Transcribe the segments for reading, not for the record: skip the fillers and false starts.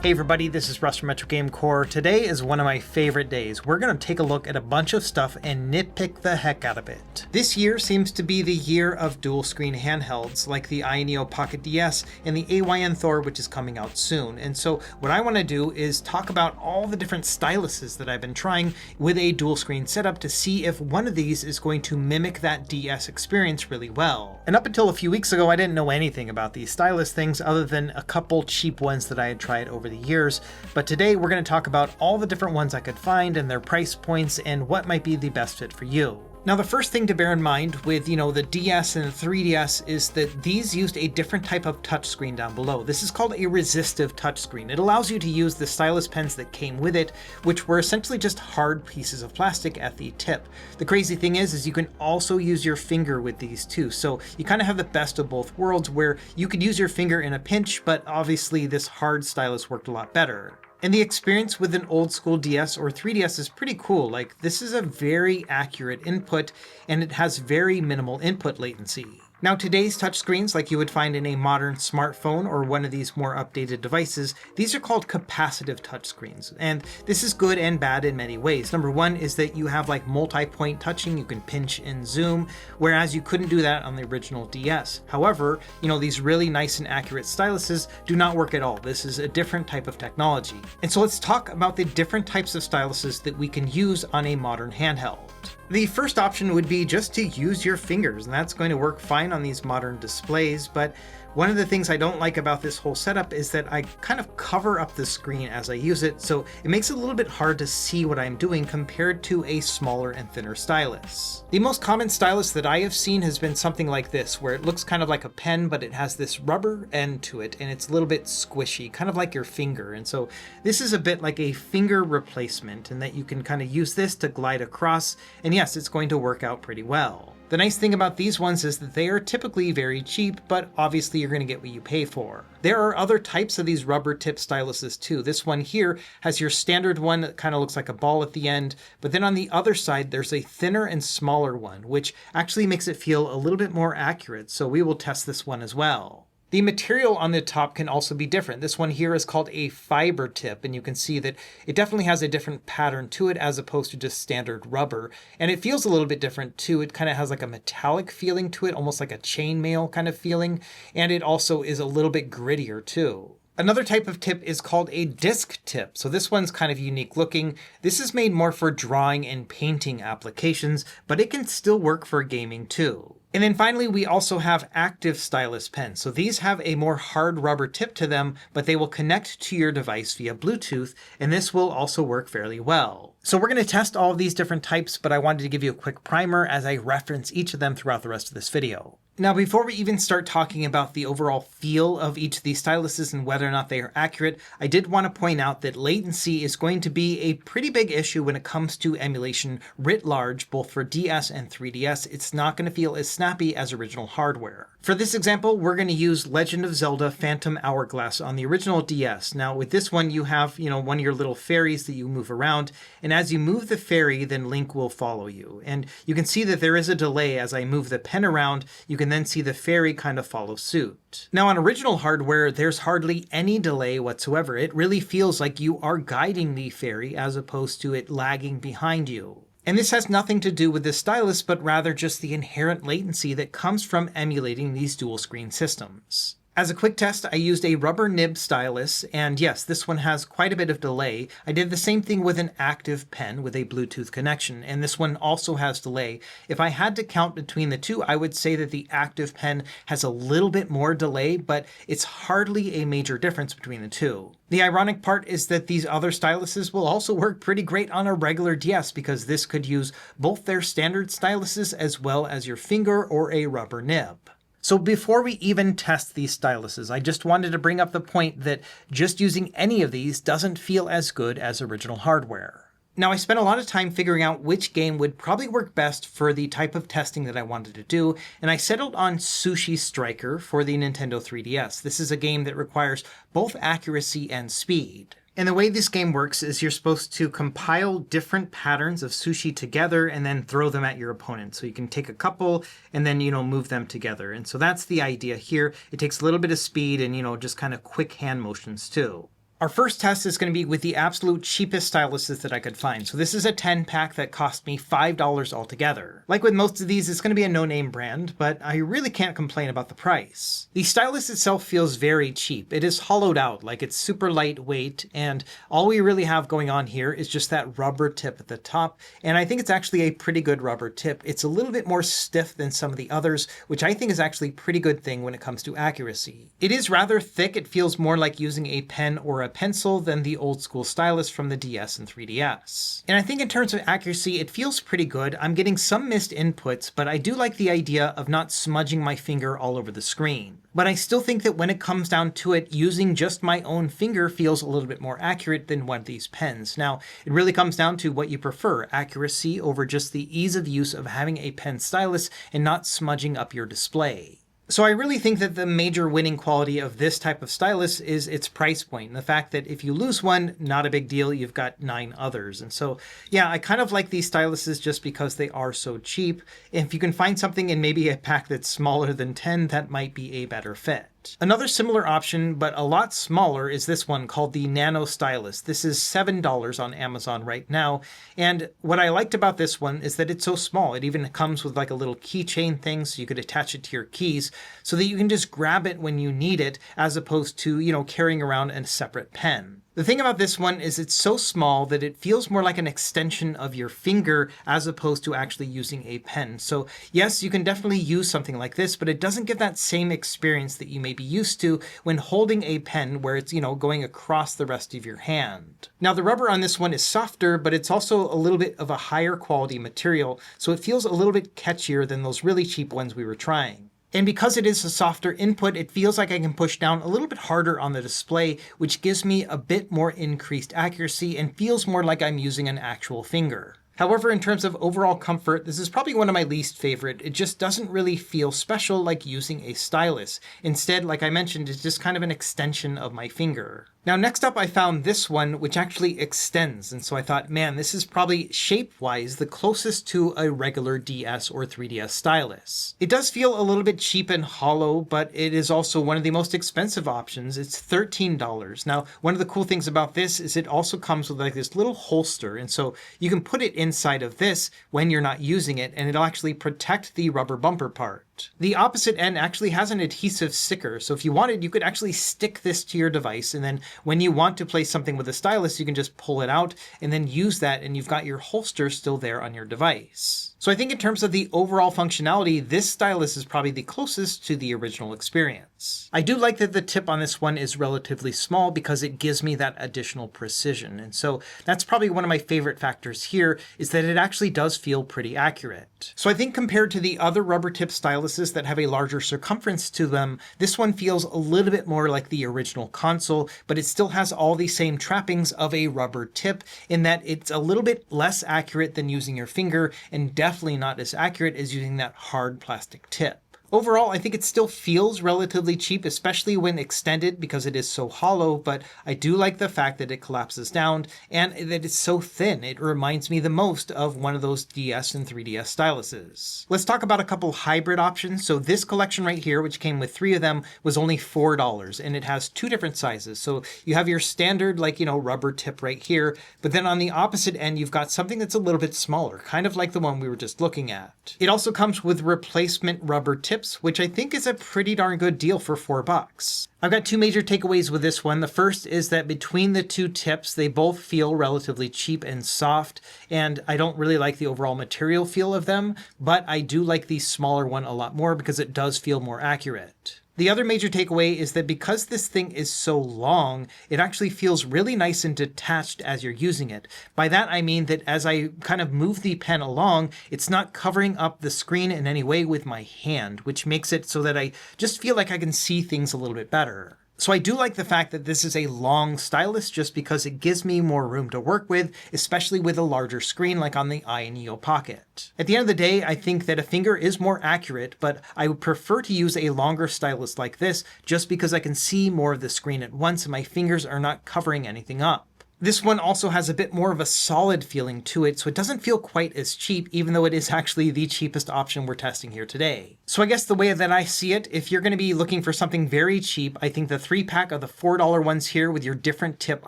Hey everybody, this is Russ from Retro Game Core. Today is one of my favorite days. We're going to take a look at a bunch of stuff and nitpick the heck out of it. This year seems to be the year of dual screen handhelds like the iNeo Pocket DS and the AYN Thor, which is coming out soon. And so what I want to do is talk about all the different styluses that I've been trying with a dual screen setup to see if one of these is going to mimic that DS experience really well. And up until a few weeks ago, I didn't know anything about these stylus things other than a couple cheap ones that I had tried over the years, but today we're going to talk about all the different ones I could find and their price points and what might be the best fit for you. Now, the first thing to bear in mind with, the DS and the 3DS is that these used a different type of touchscreen down below. This is called a resistive touchscreen. It allows you to use the stylus pens that came with it, which were essentially just hard pieces of plastic at the tip. The crazy thing is you can also use your finger with these too. So you kind of have the best of both worlds where you could use your finger in a pinch, but obviously this hard stylus worked a lot better. And the experience with an old school DS or 3DS is pretty cool. Like, this is a very accurate input and it has very minimal input latency. Now, today's touchscreens, like you would find in a modern smartphone or one of these more updated devices, these are called capacitive touchscreens. And this is good and bad in many ways. Number one is that you have like multi-point touching, you can pinch and zoom, whereas you couldn't do that on the original DS. However, these really nice and accurate styluses do not work at all. This is a different type of technology. And so let's talk about the different types of styluses that we can use on a modern handheld. The first option would be just to use your fingers, and that's going to work fine on these modern displays, but one of the things I don't like about this whole setup is that I kind of cover up the screen as I use it, so it makes it a little bit hard to see what I'm doing compared to a smaller and thinner stylus. The most common stylus that I have seen has been something like this, where it looks kind of like a pen, but it has this rubber end to it, and it's a little bit squishy, kind of like your finger. And so this is a bit like a finger replacement, in that you can kind of use this to glide across, and yes, it's going to work out pretty well. The nice thing about these ones is that they are typically very cheap, but obviously you're going to get what you pay for. There are other types of these rubber tip styluses too. This one here has your standard one that kind of looks like a ball at the end, but then on the other side there's a thinner and smaller one, which actually makes it feel a little bit more accurate, so we will test this one as well. The material on the top can also be different. This one here is called a fiber tip, and you can see that it definitely has a different pattern to it as opposed to just standard rubber. And it feels a little bit different too. It kind of has like a metallic feeling to it, almost like a chainmail kind of feeling. And it also is a little bit grittier too. Another type of tip is called a disc tip. So this one's kind of unique looking. This is made more for drawing and painting applications, but it can still work for gaming too. And then finally, we also have active stylus pens. So these have a more hard rubber tip to them, but they will connect to your device via Bluetooth, and this will also work fairly well. So we're going to test all of these different types, but I wanted to give you a quick primer as I reference each of them throughout the rest of this video. Now, before we even start talking about the overall feel of each of these styluses and whether or not they are accurate, I did want to point out that latency is going to be a pretty big issue when it comes to emulation writ large, both for DS and 3DS. It's not going to feel as snappy as original hardware. For this example, we're going to use Legend of Zelda Phantom Hourglass on the original DS. Now, with this one, you have, one of your little fairies that you move around, and as you move the fairy, then Link will follow you. And you can see that there is a delay as I move the pen around. You can then see the fairy kind of follow suit. Now, on original hardware, there's hardly any delay whatsoever. It really feels like you are guiding the fairy as opposed to it lagging behind you. And this has nothing to do with the stylus, but rather just the inherent latency that comes from emulating these dual screen systems. As a quick test, I used a rubber nib stylus, and yes, this one has quite a bit of delay. I did the same thing with an active pen with a Bluetooth connection, and this one also has delay. If I had to count between the two, I would say that the active pen has a little bit more delay, but it's hardly a major difference between the two. The ironic part is that these other styluses will also work pretty great on a regular DS because this could use both their standard styluses as well as your finger or a rubber nib. So before we even test these styluses, I just wanted to bring up the point that just using any of these doesn't feel as good as original hardware. Now, I spent a lot of time figuring out which game would probably work best for the type of testing that I wanted to do, and I settled on Sushi Striker for the Nintendo 3DS. This is a game that requires both accuracy and speed. And the way this game works is you're supposed to compile different patterns of sushi together and then throw them at your opponent. So you can take a couple and then, move them together. And so that's the idea here. It takes a little bit of speed and, just kind of quick hand motions too. Our first test is going to be with the absolute cheapest styluses that I could find. So this is a 10-pack that cost me $5 altogether. Like with most of these, it's going to be a no-name brand, but I really can't complain about the price. The stylus itself feels very cheap. It is hollowed out, like it's super lightweight, and all we really have going on here is just that rubber tip at the top, and I think it's actually a pretty good rubber tip. It's a little bit more stiff than some of the others, which I think is actually a pretty good thing when it comes to accuracy. It is rather thick. It feels more like using a pen or a pencil than the old school stylus from the DS and 3DS. And I think in terms of accuracy, it feels pretty good. I'm getting some missed inputs, but I do like the idea of not smudging my finger all over the screen. But I still think that when it comes down to it, using just my own finger feels a little bit more accurate than one of these pens. Now, it really comes down to what you prefer, accuracy over just the ease of use of having a pen stylus and not smudging up your display. So I really think that the major winning quality of this type of stylus is its price point, and the fact that if you lose one, not a big deal, you've got 9 others. And so, yeah, I kind of like these styluses just because they are so cheap. If you can find something in maybe a pack that's smaller than 10, that might be a better fit. Another similar option, but a lot smaller, is this one called the Nano Stylus. This is $7 on Amazon right now. And what I liked about this one is that it's so small. It even comes with like a little keychain thing, so you could attach it to your keys so that you can just grab it when you need it, as opposed to, carrying around a separate pen. The thing about this one is it's so small that it feels more like an extension of your finger as opposed to actually using a pen. So yes, you can definitely use something like this, but it doesn't give that same experience that you may be used to when holding a pen where it's, going across the rest of your hand. Now the rubber on this one is softer, but it's also a little bit of a higher quality material, so it feels a little bit catchier than those really cheap ones we were trying. And because it is a softer input, it feels like I can push down a little bit harder on the display, which gives me a bit more increased accuracy and feels more like I'm using an actual finger. However, in terms of overall comfort, this is probably one of my least favorite. It just doesn't really feel special like using a stylus. Instead, like I mentioned, it's just kind of an extension of my finger. Now, next up, I found this one, which actually extends. And so I thought, man, this is probably shape-wise the closest to a regular DS or 3DS stylus. It does feel a little bit cheap and hollow, but it is also one of the most expensive options. It's $13. Now, one of the cool things about this is it also comes with like this little holster. And so you can put it inside of this when you're not using it, and it'll actually protect the rubber bumper part. The opposite end actually has an adhesive sticker, so if you wanted, you could actually stick this to your device, and then when you want to place something with a stylus, you can just pull it out and then use that, and you've got your holster still there on your device. So I think in terms of the overall functionality, this stylus is probably the closest to the original experience. I do like that the tip on this one is relatively small because it gives me that additional precision. And so that's probably one of my favorite factors here, is that it actually does feel pretty accurate. So I think compared to the other rubber tip styluses that have a larger circumference to them, this one feels a little bit more like the original console, but it still has all the same trappings of a rubber tip in that it's a little bit less accurate than using your finger, and definitely not as accurate as using that hard plastic tip. Overall, I think it still feels relatively cheap, especially when extended because it is so hollow, but I do like the fact that it collapses down and that it's so thin. It reminds me the most of one of those DS and 3DS styluses. Let's talk about a couple hybrid options. So this collection right here, which came with 3 of them, was only $4, and it has 2 different sizes. So you have your standard, rubber tip right here, but then on the opposite end, you've got something that's a little bit smaller, kind of like the one we were just looking at. It also comes with replacement rubber tips, which I think is a pretty darn good deal for $4. I've got 2 major takeaways with this one. The first is that between the 2 tips, they both feel relatively cheap and soft, and I don't really like the overall material feel of them, but I do like the smaller one a lot more because it does feel more accurate. The other major takeaway is that because this thing is so long, it actually feels really nice and detached as you're using it. By that I mean that as I kind of move the pen along, it's not covering up the screen in any way with my hand, which makes it so that I just feel like I can see things a little bit better. So I do like the fact that this is a long stylus just because it gives me more room to work with, especially with a larger screen like on the Neo Pocket. At the end of the day, I think that a finger is more accurate, but I would prefer to use a longer stylus like this just because I can see more of the screen at once and my fingers are not covering anything up. This one also has a bit more of a solid feeling to it, so it doesn't feel quite as cheap, even though it is actually the cheapest option we're testing here today. So I guess the way that I see it, if you're going to be looking for something very cheap, I think the 3-pack of the $4 ones here with your different tip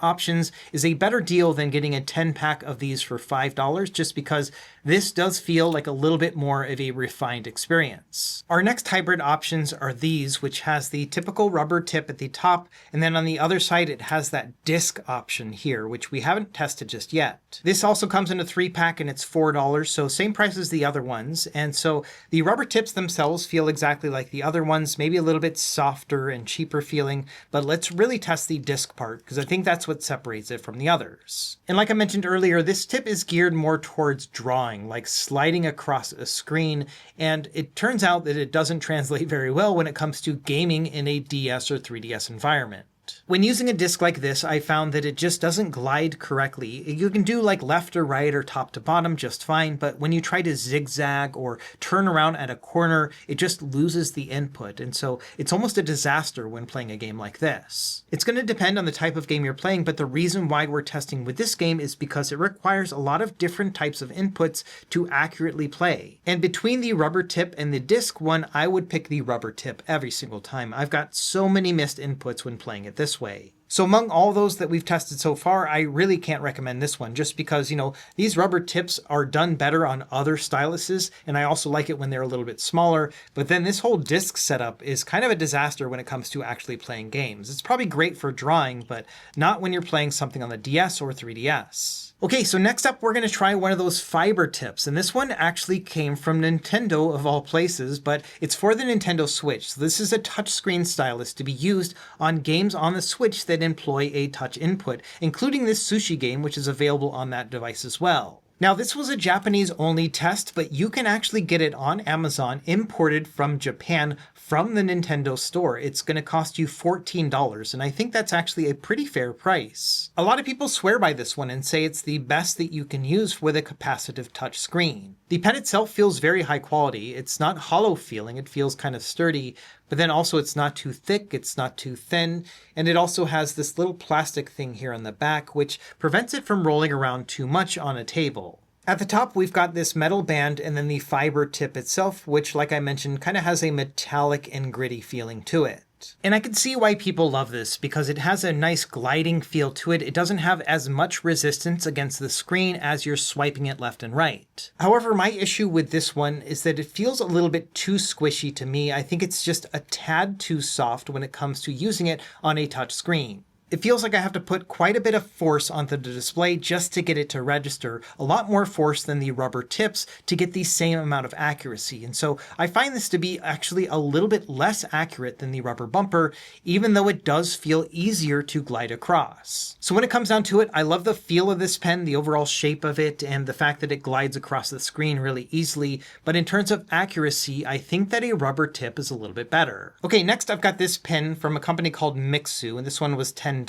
options is a better deal than getting a 10-pack of these for $5, just because this does feel like a little bit more of a refined experience. Our next hybrid options are these, which has the typical rubber tip at the top, and then on the other side it has that disc option here, which we haven't tested just yet. This also comes in a 3-pack and it's $4, so same price as the other ones. And so the rubber tips themselves feel exactly like the other ones, maybe a little bit softer and cheaper feeling, but let's really test the disc part because I think that's what separates it from the others. And like I mentioned earlier, this tip is geared more towards drawing, like sliding across a screen, and it turns out that it doesn't translate very well when it comes to gaming in a DS or 3DS environment. When using a disc like this, I found that it just doesn't glide correctly. You can do like left or right or top to bottom just fine, but when you try to zigzag or turn around at a corner, it just loses the input, and so it's almost a disaster when playing a game like this. It's going to depend on the type of game you're playing, but the reason why we're testing with this game is because it requires a lot of different types of inputs to accurately play. And between the rubber tip and the disc one, I would pick the rubber tip every single time. I've got so many missed inputs when playing it this way. So among all those that we've tested so far, I really can't recommend this one just because, these rubber tips are done better on other styluses, and I also like it when they're a little bit smaller, but then this whole disc setup is kind of a disaster when it comes to actually playing games. It's probably great for drawing, but not when you're playing something on the DS or 3DS. Okay, so next up we're going to try one of those fiber tips, and this one actually came from Nintendo of all places, but it's for the Nintendo Switch. So this is a touchscreen stylus to be used on games on the Switch that employ a touch input, including this sushi game, which is available on that device as well. Now, this was a Japanese-only test, but you can actually get it on Amazon imported from Japan from the Nintendo store. It's going to cost you $14, and I think that's actually a pretty fair price. A lot of people swear by this one and say it's the best that you can use with a capacitive touch screen. The pen itself feels very high quality. It's not hollow feeling, it feels kind of sturdy, but then also it's not too thick, it's not too thin, and it also has this little plastic thing here on the back which prevents it from rolling around too much on a table. At the top we've got this metal band and then the fiber tip itself, which like I mentioned kind of has a metallic and gritty feeling to it. And I can see why people love this because it has a nice gliding feel to it. It doesn't have as much resistance against the screen as you're swiping it left and right. However, my issue with this one is that it feels a little bit too squishy to me. I think it's just a tad too soft when it comes to using it on a touch screen. It feels like I have to put quite a bit of force onto the display just to get it to register, a lot more force than the rubber tips to get the same amount of accuracy. And so I find this to be actually a little bit less accurate than the rubber bumper, even though it does feel easier to glide across. So when it comes down to it, I love the feel of this pen, the overall shape of it, and the fact that it glides across the screen really easily. But in terms of accuracy, I think that a rubber tip is a little bit better. Okay, next I've got this pen from a company called Mixu, and this one was $10.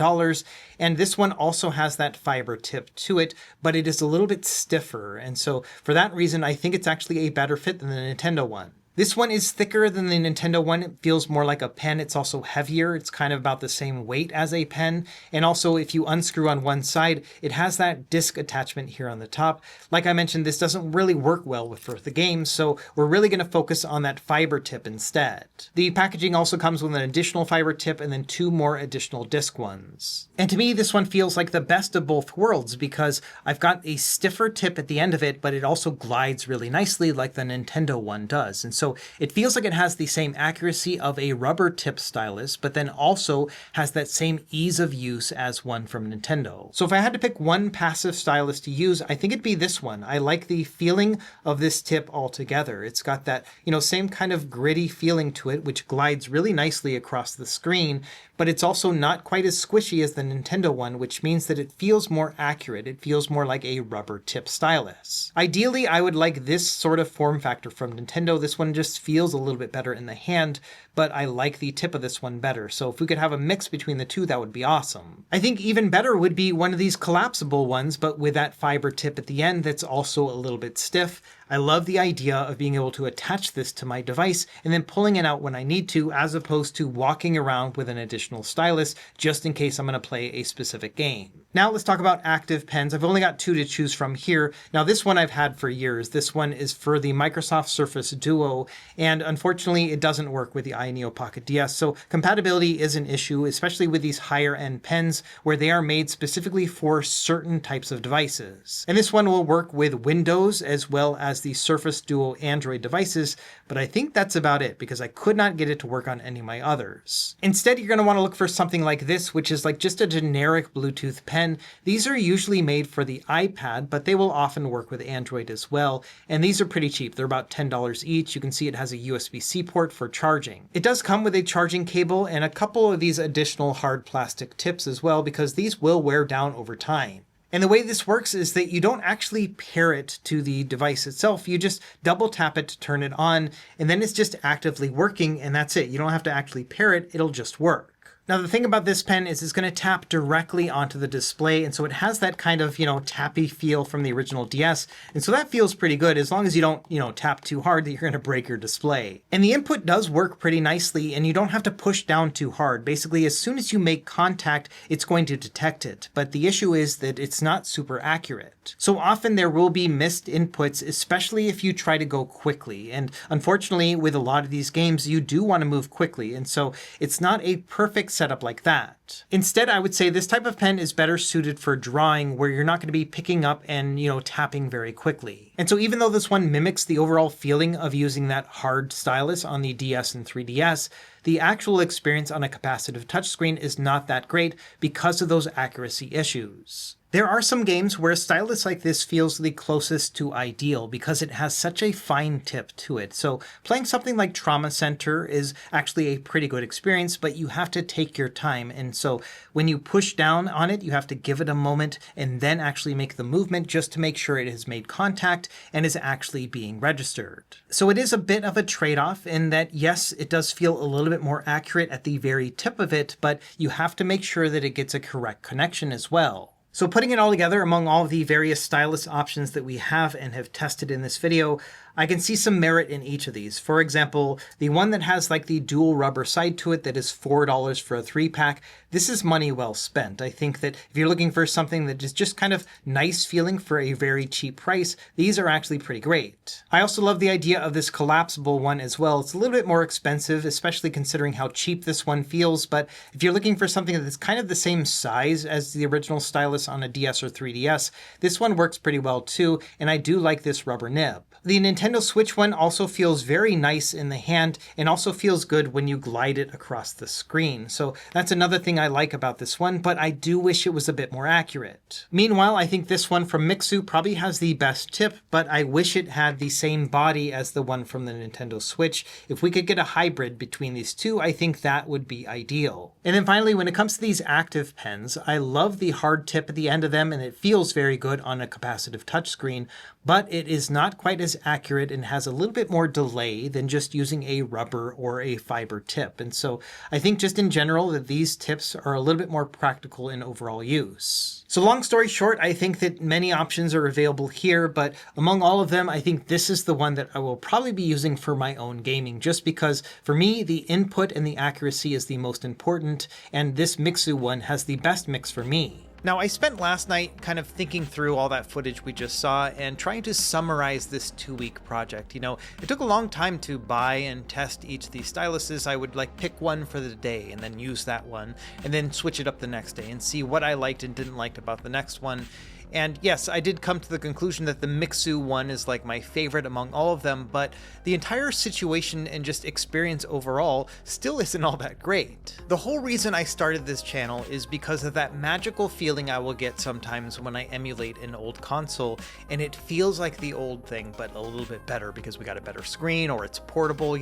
And this one also has that fiber tip to it, but it is a little bit stiffer. And so for that reason, I think it's actually a better fit than the Nintendo one. This one is thicker than the Nintendo one. It feels more like a pen. It's also heavier. It's kind of about the same weight as a pen. And also, if you unscrew on one side, it has that disc attachment here on the top. Like I mentioned, this doesn't really work well for the game, so we're really going to focus on that fiber tip instead. The packaging also comes with an additional fiber tip and then 2 more additional disc ones. And to me, this one feels like the best of both worlds because I've got a stiffer tip at the end of it, but it also glides really nicely like the Nintendo one does. And so it feels like it has the same accuracy of a rubber tip stylus, but then also has that same ease of use as one from Nintendo. So if I had to pick one passive stylus to use, I think it'd be this one. I like the feeling of this tip altogether. It's got that, same kind of gritty feeling to it, which glides really nicely across the screen, but it's also not quite as squishy as the Nintendo one, which means that it feels more accurate. It feels more like a rubber tip stylus. Ideally, I would like this sort of form factor from Nintendo. This one just feels a little bit better in the hand, but I like the tip of this one better. So if we could have a mix between the two, that would be awesome. I think even better would be one of these collapsible ones, but with that fiber tip at the end that's also a little bit stiff. I love the idea of being able to attach this to my device and then pulling it out when I need to, as opposed to walking around with an additional stylus just in case I'm going to play a specific game. Now let's talk about active pens. I've only got two to choose from here. Now this one I've had for years. This one is for the Microsoft Surface Duo, and unfortunately it doesn't work with the iNeo Pocket DS. So compatibility is an issue, especially with these higher end pens where they are made specifically for certain types of devices. And this one will work with Windows as well as the Surface Duo Android devices, but I think that's about it because I could not get it to work on any of my others. Instead, you're going to want to look for something like this, which is like just a generic Bluetooth pen. These are usually made for the iPad, but they will often work with Android as well. And these are pretty cheap. They're about $10 each. You can see it has a USB-C port for charging. It does come with a charging cable and a couple of these additional hard plastic tips as well, because these will wear down over time. And the way this works is that you don't actually pair it to the device itself. You just double tap it to turn it on, and then it's just actively working, and that's it. You don't have to actually pair it. It'll just work. Now, the thing about this pen is it's going to tap directly onto the display, and so it has that kind of, tappy feel from the original DS, and so that feels pretty good as long as you don't, tap too hard that you're going to break your display. And the input does work pretty nicely, and you don't have to push down too hard. Basically, as soon as you make contact, it's going to detect it, but the issue is that it's not super accurate. So often there will be missed inputs, especially if you try to go quickly, and unfortunately, with a lot of these games, you do want to move quickly, and so it's not a perfect setup like that. Instead, I would say this type of pen is better suited for drawing, where you're not going to be picking up and, tapping very quickly. And so even though this one mimics the overall feeling of using that hard stylus on the DS and 3DS, the actual experience on a capacitive touchscreen is not that great because of those accuracy issues. There are some games where a stylus like this feels the closest to ideal because it has such a fine tip to it. So playing something like Trauma Center is actually a pretty good experience, but you have to take your time. And so when you push down on it, you have to give it a moment and then actually make the movement just to make sure it has made contact and is actually being registered. So it is a bit of a trade-off in that, yes, it does feel a little bit more accurate at the very tip of it, but you have to make sure that it gets a correct connection as well. So putting it all together among all of the various stylus options that we have and have tested in this video, I can see some merit in each of these. For example, the one that has like the dual rubber side to it that is $4 for a 3-pack, this is money well spent. I think that if you're looking for something that is just kind of nice feeling for a very cheap price, these are actually pretty great. I also love the idea of this collapsible one as well. It's a little bit more expensive, especially considering how cheap this one feels, but if you're looking for something that's kind of the same size as the original stylus on a DS or 3DS, this one works pretty well too, and I do like this rubber nib. The Nintendo Switch one also feels very nice in the hand and also feels good when you glide it across the screen. So that's another thing I like about this one, but I do wish it was a bit more accurate. Meanwhile, I think this one from Mixu probably has the best tip, but I wish it had the same body as the one from the Nintendo Switch. If we could get a hybrid between these two, I think that would be ideal. And then finally, when it comes to these active pens, I love the hard tip at the end of them and it feels very good on a capacitive touchscreen, but it is not quite as accurate and has a little bit more delay than just using a rubber or a fiber tip. And so I think just in general that these tips are a little bit more practical in overall use. So long story short, I think that many options are available here, but among all of them, I think this is the one that I will probably be using for my own gaming, just because for me, the input and the accuracy is the most important, and this Mixu one has the best mix for me. Now, I spent last night kind of thinking through all that footage we just saw and trying to summarize this 2-week project. It took a long time to buy and test each of these styluses. I would pick one for the day and then use that one and then switch it up the next day and see what I liked and didn't like about the next one. And yes, I did come to the conclusion that the Mixu one is my favorite among all of them, but the entire situation and just experience overall still isn't all that great. The whole reason I started this channel is because of that magical feeling I will get sometimes when I emulate an old console, and it feels like the old thing, but a little bit better because we got a better screen or it's portable,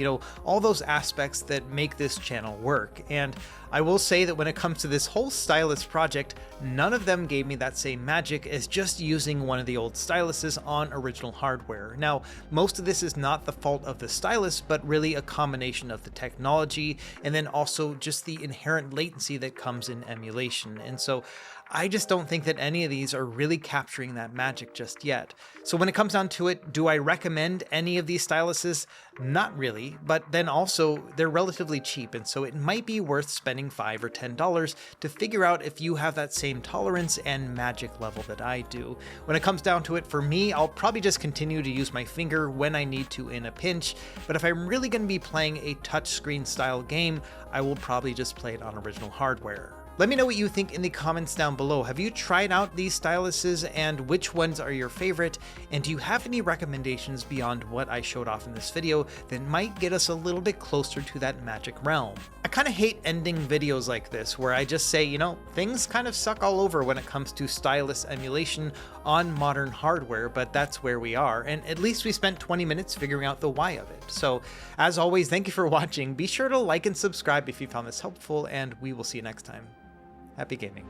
all those aspects that make this channel work. And I will say that when it comes to this whole stylus project, none of them gave me that same magic as just using one of the old styluses on original hardware. Now, most of this is not the fault of the stylus, but really a combination of the technology and then also just the inherent latency that comes in emulation. And so I just don't think that any of these are really capturing that magic just yet. So when it comes down to it, do I recommend any of these styluses? Not really, but then also they're relatively cheap, and so it might be worth spending $5 or $10 to figure out if you have that same tolerance and magic level that I do. When it comes down to it, for me, I'll probably just continue to use my finger when I need to in a pinch, but if I'm really going to be playing a touchscreen style game, I will probably just play it on original hardware. Let me know what you think in the comments down below. Have you tried out these styluses, and which ones are your favorite? And do you have any recommendations beyond what I showed off in this video that might get us a little bit closer to that magic realm? I kind of hate ending videos like this where I just say, you know, things kind of suck all over when it comes to stylus emulation on modern hardware, but that's where we are, and at least we spent 20 minutes figuring out the why of it. So as always, thank you for watching. Be sure to like and subscribe if you found this helpful, and we will see you next time. Happy gaming.